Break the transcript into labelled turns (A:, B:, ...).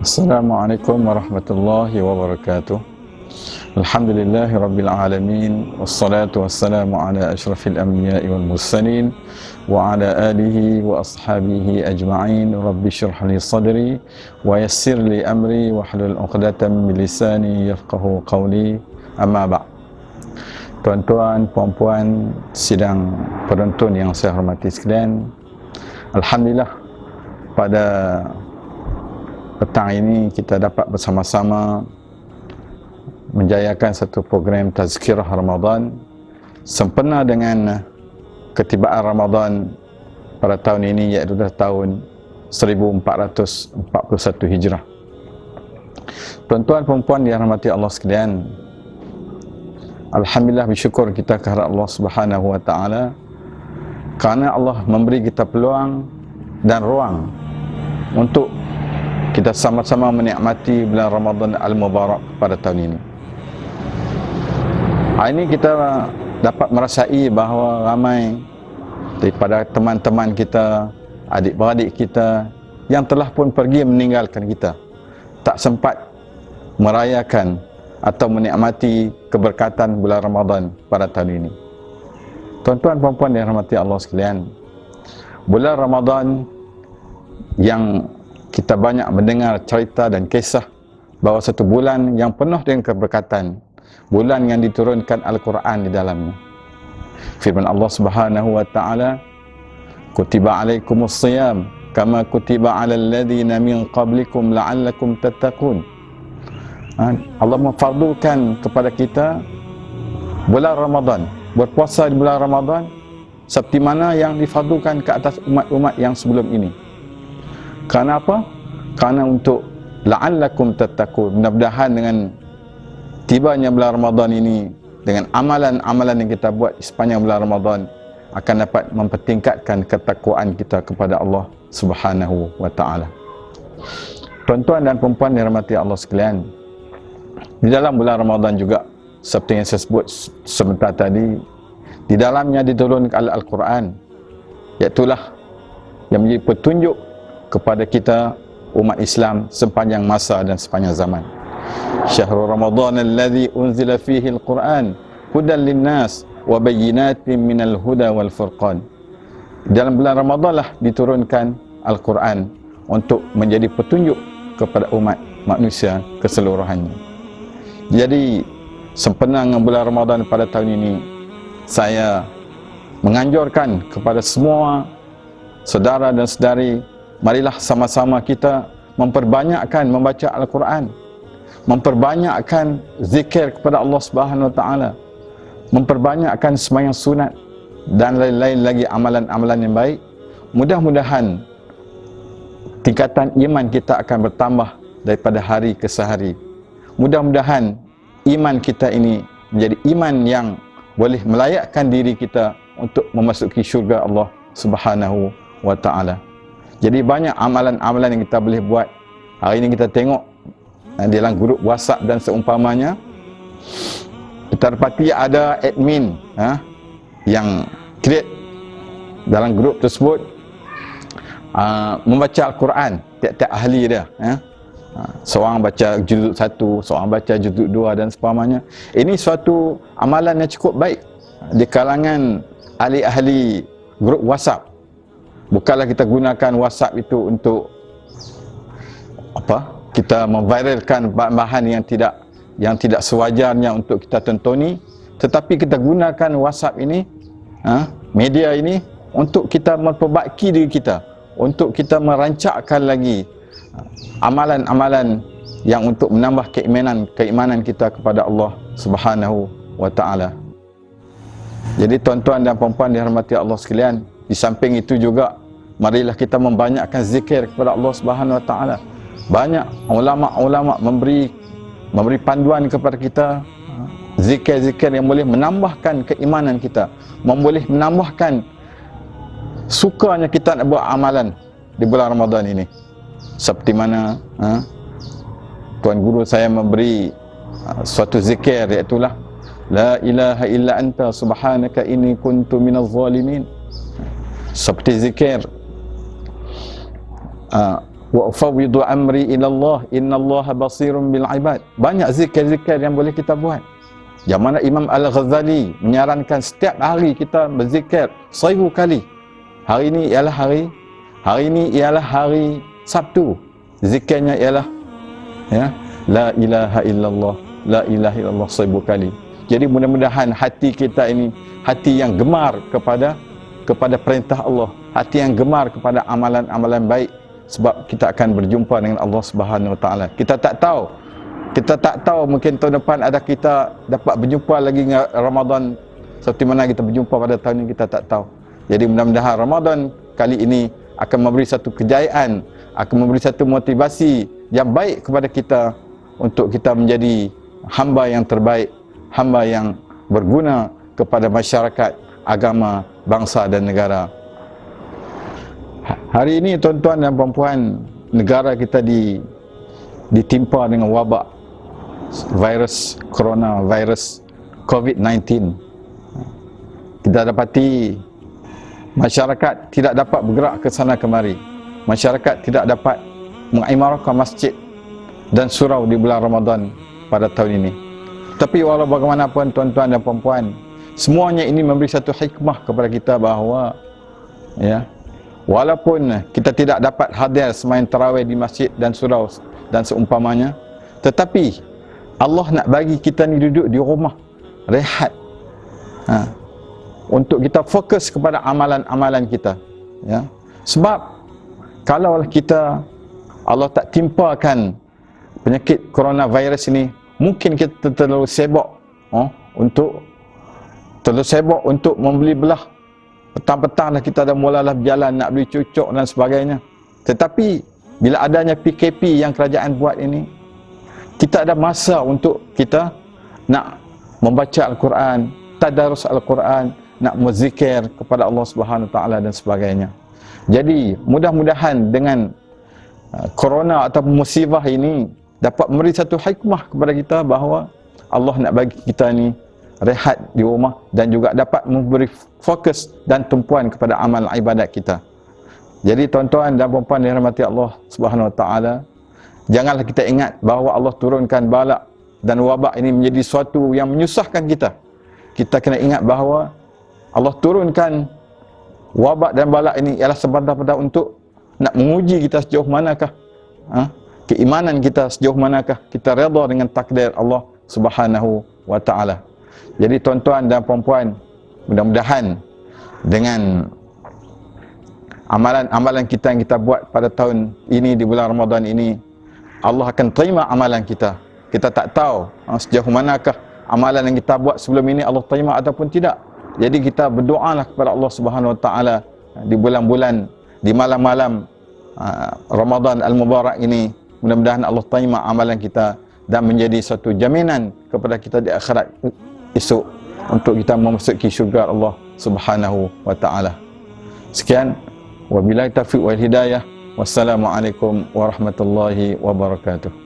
A: Assalamualaikum warahmatullahi wabarakatuh. Alhamdulillahi rabbil alamin. Wassalatu wassalamu ala ashrafil anbiya'i wal mursalin wa ala alihi wa ashabihi ajma'in. Rabbi shrah li sadri wa yassir li amri wa hlul 'uqdatam min lisani yafqahu qawli. Amma ba'd. Tuan-tuan, puan-puan, sidang penonton yang saya hormati sekalian, alhamdulillah pada petang ini kita dapat bersama-sama menjayakan satu program Tazkirah Ramadan sempena dengan ketibaan Ramadan pada tahun ini, iaitu tahun 1441 Hijrah. Tuan-tuan, perempuan dirahmati Allah sekalian, alhamdulillah, bersyukur kita kepada Allah Subhanahu wa taala kerana Allah memberi kita peluang dan ruang untuk kita sama-sama menikmati bulan Ramadan Al-Mubarak pada tahun ini. Hari ini kita dapat merasai bahawa ramai daripada teman-teman kita, adik-beradik kita yang telah pun pergi meninggalkan kita, tak sempat merayakan atau menikmati keberkatan bulan Ramadan pada tahun ini. Tuan-tuan, puan-puan yang dirahmati Allah sekalian, bulan Ramadan yang kita banyak mendengar cerita dan kisah bahawa satu bulan yang penuh dengan keberkatan, bulan yang diturunkan Al-Quran di dalamnya. Firman Allah Subhanahu wa taala, kutiba alaikumus siyam kama kutiba alal ladzina min qablikum la'allakum tattaqun. Allah memfardukan kepada kita bulan Ramadan, berpuasa di bulan Ramadan seperti mana yang difardukan ke atas umat-umat yang sebelum ini. Kerana apa? Kerana untuk la'allakum tattaqun, mudah-mudahan dengan tibanya bulan Ramadan ini, dengan amalan-amalan yang kita buat sepanjang bulan Ramadan, akan dapat mempertingkatkan ketakwaan kita kepada Allah Subhanahu wa taala. Tuan-tuan dan puan-puan yang dirahmati Allah sekalian, di dalam bulan Ramadan juga, seperti yang saya sebut sebentar tadi, di dalamnya diturunkan Al-Quran, iaitulah yang menjadi petunjuk kepada kita umat Islam sepanjang masa dan sepanjang zaman. Syahrul Ramadan alladhi unzila fihi al-Quran hudan linnas wa bayyinatin minal huda wal furqan. Dalam bulan Ramadan lah diturunkan Al-Quran untuk menjadi petunjuk kepada umat manusia keseluruhannya. Jadi sempena dengan bulan Ramadan pada tahun ini, saya menganjurkan kepada semua saudara dan saudari, marilah sama-sama kita memperbanyakkan membaca Al-Quran, memperbanyakkan zikir kepada Allah Subhanahu wa taala, memperbanyakkan sembahyang sunat dan lain-lain lagi amalan-amalan yang baik. Mudah-mudahan tingkatan iman kita akan bertambah daripada hari ke hari. Mudah-mudahan iman kita ini menjadi iman yang boleh melayakkan diri kita untuk memasuki syurga Allah Subhanahu wa taala. Jadi banyak amalan-amalan yang kita boleh buat. Hari ini kita tengok dalam grup WhatsApp dan seumpamanya, kita dapati ada admin yang create dalam grup tersebut membaca Al-Quran, tiap-tiap ahli dia. Seorang baca juzuk 1, seorang baca juzuk 2 dan seumpamanya. Ini suatu amalan yang cukup baik di kalangan ahli-ahli grup WhatsApp. Bukanlah kita gunakan WhatsApp itu untuk kita memviralkan bahan-bahan yang tidak sewajarnya untuk kita tontoni, tetapi kita gunakan WhatsApp ini, media ini, untuk kita memperbaiki diri kita, untuk kita merancakkan lagi amalan-amalan yang untuk menambah keimanan kita kepada Allah Subhanahu wa taala. Jadi tuan-tuan dan puan-puan dirahmati Allah sekalian, di samping itu juga, marilah kita membanyakkan zikir kepada Allah Subhanahu wa taala. Banyak ulama-ulama memberi panduan kepada kita, zikir-zikir yang boleh menambahkan keimanan kita, boleh menambahkan sukanya kita nak buat amalan di bulan Ramadan ini. Seperti mana Tuan Guru saya memberi suatu zikir, iaitulah la ilaha illa anta subhanaka inni kuntu minaz zalimin. Seperti zikir wa ufawwidu amri ila Allah innallaha basirun bil ibad. Banyak zikir-zikir yang boleh kita buat. Yang mana Imam Al-Ghazali menyarankan setiap hari kita berzikir 1000 kali. Hari ini ialah hari Sabtu. Zikirnya ialah la ilaha illallah, la ilaha illallah 1000 kali. Jadi mudah-mudahan hati kita ini hati yang gemar kepada perintah Allah, hati yang gemar kepada amalan-amalan baik, sebab kita akan berjumpa dengan Allah Subhanahu Wa Taala. Kita tak tahu mungkin tahun depan ada kita dapat berjumpa lagi dengan Ramadan seperti mana kita berjumpa pada tahun ini, kita tak tahu. Jadi mudah-mudahan Ramadan kali ini akan memberi satu kejayaan, akan memberi satu motivasi yang baik kepada kita untuk kita menjadi hamba yang terbaik, hamba yang berguna kepada masyarakat, agama, bangsa dan negara. Hari ini tuan-tuan dan puan-puan, negara kita ditimpa dengan wabak virus corona, virus COVID-19. Kita dapati masyarakat tidak dapat bergerak ke sana kemari. Masyarakat tidak dapat mengimarahkan masjid dan surau di bulan Ramadan pada tahun ini. Tapi walau bagaimanapun tuan-tuan dan puan-puan, semuanya ini memberi satu hikmah kepada kita bahawa walaupun kita tidak dapat hadir sembahyang tarawih di masjid dan surau dan seumpamanya, tetapi Allah nak bagi kita ni duduk di rumah, rehat, untuk kita fokus kepada amalan-amalan kita. Sebab kalau kita, Allah tak timpakan penyakit coronavirus ini, mungkin kita terlalu sibuk untuk membeli belah. Petang-petang dah kita dah mulalah berjalan nak beli cucuk dan sebagainya. Tetapi bila adanya PKP yang kerajaan buat ini, kita ada masa untuk kita nak membaca Al-Quran, tadarus Al-Quran, nak berzikir kepada Allah Subhanahu Taala dan sebagainya. Jadi mudah-mudahan dengan corona atau musibah ini dapat memberi satu hikmah kepada kita bahawa Allah nak bagi kita ni rehat di rumah dan juga dapat memberi fokus dan tumpuan kepada amal ibadat kita. Jadi tuan-tuan dan puan-puan yang dirahmati Allah Subhanahu Wa Taala, janganlah kita ingat bahawa Allah turunkan balak dan wabak ini menjadi sesuatu yang menyusahkan kita. Kita kena ingat bahawa Allah turunkan wabak dan balak ini ialah semata-mata untuk nak menguji kita sejauh manakah keimanan kita, sejauh manakah kita redha dengan takdir Allah Subhanahu Wa Taala. Jadi tuan-tuan dan puan-puan, mudah-mudahan dengan amalan-amalan kita yang kita buat pada tahun ini, di bulan Ramadan ini, Allah akan terima amalan kita. Kita tak tahu sejauh manakah amalan yang kita buat sebelum ini Allah terima ataupun tidak. Jadi kita berdoalah kepada Allah Subhanahu Wa Taala di bulan-bulan, di malam-malam Ramadan Al-Mubarak ini, mudah-mudahan Allah terima amalan kita dan menjadi satu jaminan kepada kita di akhirat esok untuk kita memasuki syurga Allah Subhanahu Wa Taala. Sekian, wabillahi taufiq wal hidayah. Wassalamualaikum warahmatullahi wabarakatuh.